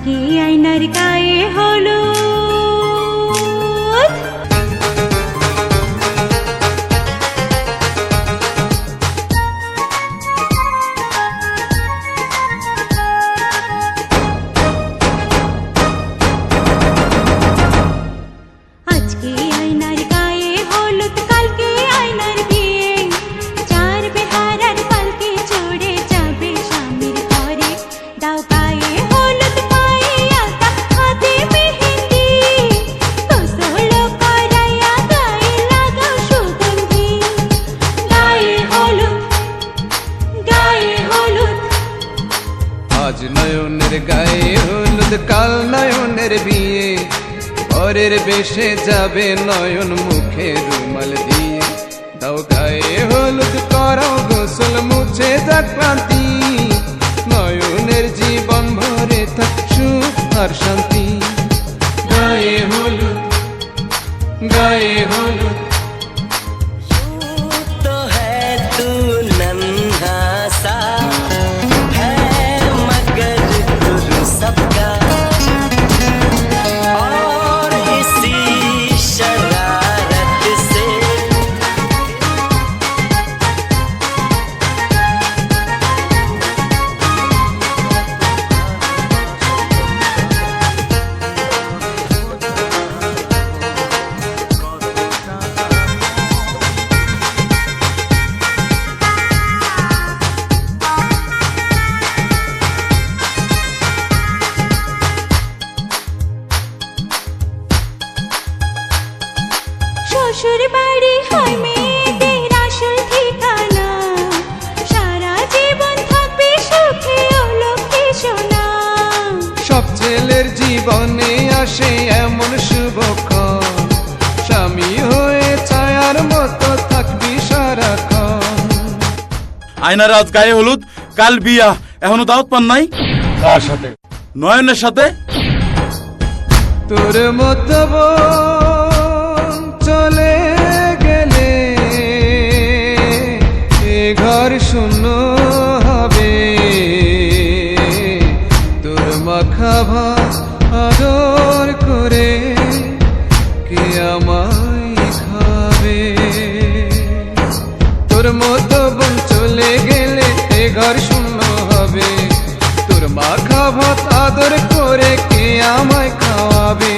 আজকে আয়নার গায়ে হলো আজকে আয়নার গায়ে হলুদ কালকে আয়নার বিয়ে চার বেহারার পালকে চড়ে যাবে স্বামীর ঘরে দাও গায়ে হলুদ পায়ে আলতা হাতে মেহেন্দি গোসল করাইয়া গায়ে লাগাও সুগন্ধি গায়ে হলুদ আজ নয়নের গায়ে হলুদ কাল নয়নের বিয়ে পরের বেশে যাবে নয়ন মুখে রুমাল দিয়ে দাও গায়ে হলুদ করাও গোসল মুছে যাক ক্লান্তি নয়নের জীবন ভরে থাক সুখ আর শান্তি গায়ে হলুদ গায়ে হলুদ तो है तू नन्हा सा है मगर तू सबका और इसी शरारत से শ্বশুর বাড়ি হয় মেয়েদের আসল ঠিকানা সারা জীবন থাকবে সুখে ও লক্ষ্মী সোনা সব ছেলের জীবনে আসে এমন শুভক্ষণ স্বামী হয়ে ছায়ার মতো থাকবি সারাক্ষণ আয়নার আজ গায়ে হলুদ কাল বিয়া এখনো দাওয়াত পান নাই কার সাথে? নয়নের সাথে। তোর মতো বোন চলে গেলে এ ঘর শূন্য হবে তোর মাখা ভাত আদর করে কে আমায় খাবে তোর মতো বোন চলে গেলে এ ঘর শূন্য হবে তোর মাখা ভাত আদর করে কে আমায় খাওয়াবে